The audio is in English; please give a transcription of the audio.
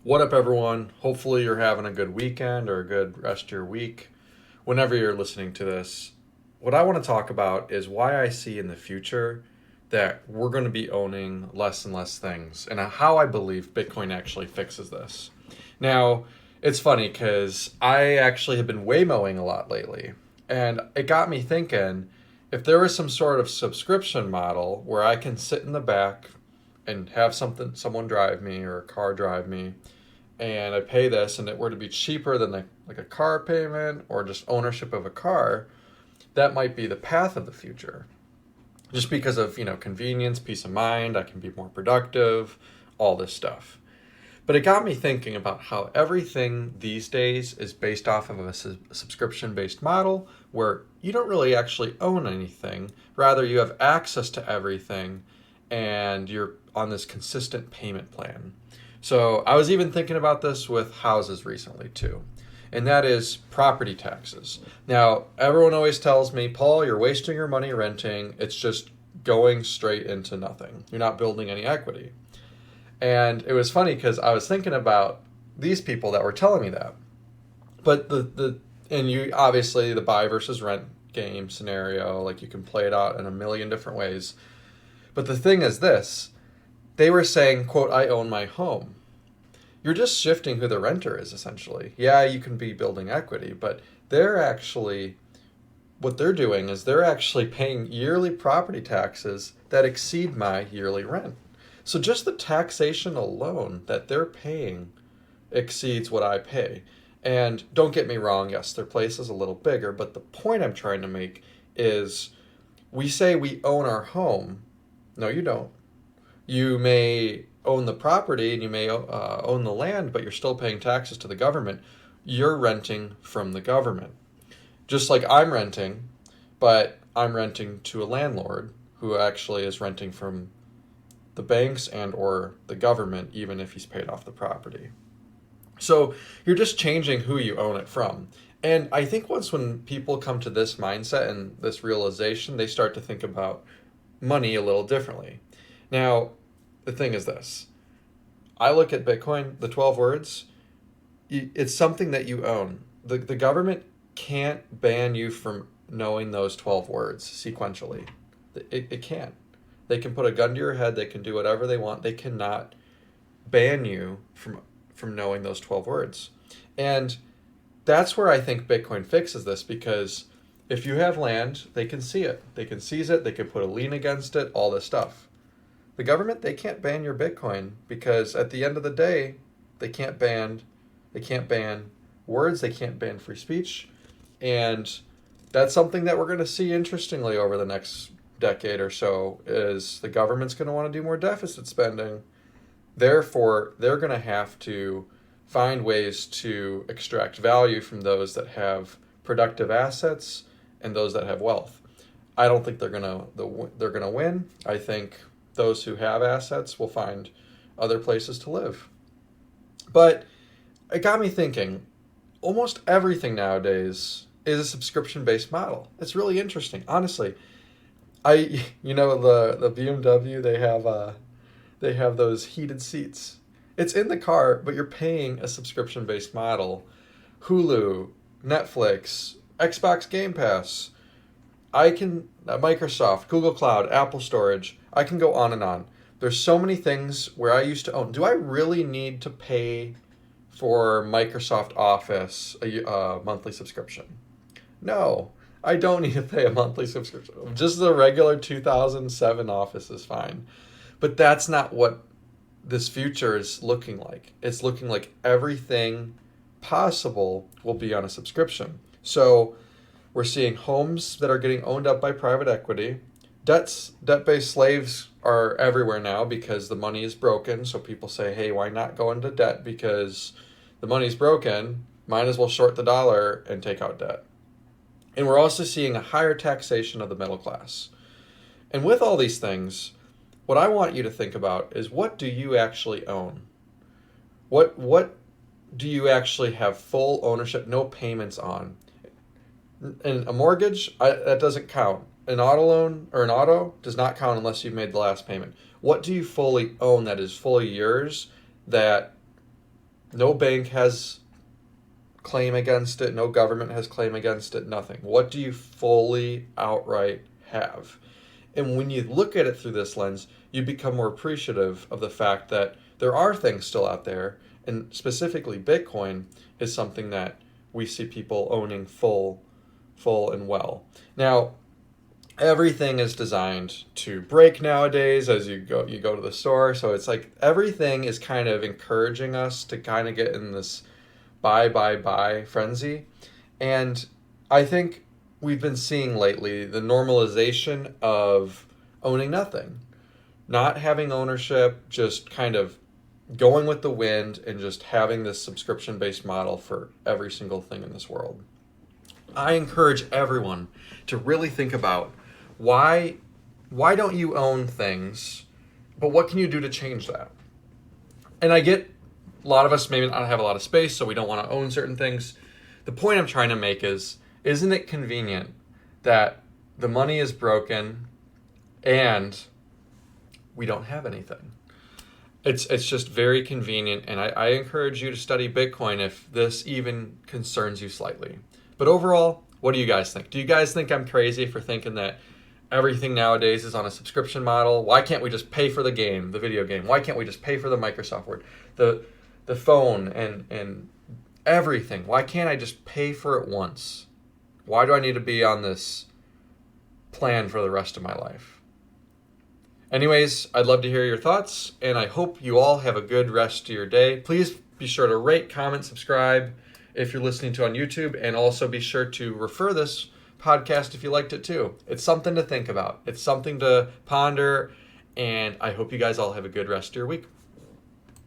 What up, everyone? Hopefully, you're having a good weekend or a good rest of your week. Whenever you're listening to this, what I want to talk about is why I see in the future that we're going to be owning less and less things and how I believe Bitcoin actually fixes this. Now, it's funny because I actually have been Waymoing a lot lately, and it got me thinking if there was some sort of subscription model where I can sit in the back and have someone drive me or a car drive me and I pay this and it were to be cheaper than like a car payment or just ownership of a car, that might be the path of the future. Just because of, convenience, peace of mind, I can be more productive, all this stuff. But it got me thinking about how everything these days is based off of a subscription based model where you don't really actually own anything. Rather, you have access to everything and you're on this consistent payment plan. So I was even thinking about this with houses recently too, and that is property taxes. Now, everyone always tells me, Paul, you're wasting your money renting. It's just going straight into nothing. You're not building any equity. And it was funny because I was thinking about these people that were telling me that. But and you obviously the buy versus rent game scenario, like you can play it out in a million different ways. But the thing is this, they were saying, quote, I own my home. You're just shifting who the renter is, essentially. Yeah, you can be building equity, but what they're doing is they're actually paying yearly property taxes that exceed my yearly rent. So just the taxation alone that they're paying exceeds what I pay. And don't get me wrong, yes, their place is a little bigger, but the point I'm trying to make is we say we own our home. No, you don't. You may own the property and you may own the land, but you're still paying taxes to the government. You're renting from the government. Just like I'm renting, but I'm renting to a landlord who actually is renting from the banks and or the government, even if he's paid off the property. So you're just changing who you own it from. And I think when people come to this mindset and this realization, they start to think about money a little differently. Now, the thing is this. I look at Bitcoin, the 12 words, it's something that you own. The government can't ban you from knowing those 12 words sequentially. It can't. They can put a gun to your head. They can do whatever they want. They cannot ban you from knowing those 12 words. And that's where I think Bitcoin fixes this, because if you have land, they can see it. They can seize it. They can put a lien against it, all this stuff. The government, they can't ban your Bitcoin because at the end of the day, they can't ban words, they can't ban free speech. And that's something that we're going to see interestingly over the next decade or so is the government's going to want to do more deficit spending. Therefore, they're going to have to find ways to extract value from those that have productive assets and those that have wealth. I don't think they're going to win. I think those who have assets will find other places to live. But it got me thinking, almost everything nowadays is a subscription-based model. It's really interesting, honestly. The BMW, they have those heated seats. It's in the car, but you're paying a subscription-based model. Hulu, Netflix, Xbox Game Pass, Microsoft, Google Cloud, Apple Storage. I can go on and on. There's so many things where I used to own. Do I really need to pay for Microsoft Office a monthly subscription? No, I don't need to pay a monthly subscription. Just the regular 2007 Office is fine. But that's not what this future is looking like. It's looking like everything possible will be on a subscription. So we're seeing homes that are getting owned up by private equity. Debt-based slaves are everywhere now because the money is broken. So people say, hey, why not go into debt? Because the money's broken, might as well short the dollar and take out debt. And we're also seeing a higher taxation of the middle class. And with all these things, what I want you to think about is, what do you actually own? What do you actually have full ownership, no payments on? And a mortgage, that doesn't count. An auto loan or an auto does not count unless you've made the last payment. What do you fully own that is fully yours, that No bank has claim against it. No government has claim against it. Nothing. What do you fully outright have? And when you look at it through this lens, you become more appreciative of the fact that there are things still out there, and specifically Bitcoin is something that we see people owning full and well. Now, everything is designed to break nowadays as you go to the store. So it's like everything is kind of encouraging us to kind of get in this buy frenzy. And I think we've been seeing lately the normalization of owning nothing, not having ownership, just kind of going with the wind and just having this subscription-based model for every single thing in this world. I encourage everyone to really think about why don't you own things, but what can you do to change that? And I get a lot of us maybe not have a lot of space, so we don't want to own certain things. The point I'm trying to make is, isn't it convenient that the money is broken and we don't have anything? It's just very convenient, and I encourage you to study Bitcoin if this even concerns you slightly. But overall, what do you guys think? Do you guys think I'm crazy for thinking that everything nowadays is on a subscription model? Why can't we just pay for the game, the video game? Why can't we just pay for the Microsoft Word, the phone, and everything? Why can't I just pay for it once? Why do I need to be on this plan for the rest of my life? Anyways, I'd love to hear your thoughts, and I hope you all have a good rest of your day. Please be sure to rate, comment, subscribe if you're listening to on YouTube, and also be sure to refer this podcast if you liked it too. It's something to think about. It's something to ponder, and I hope you guys all have a good rest of your week.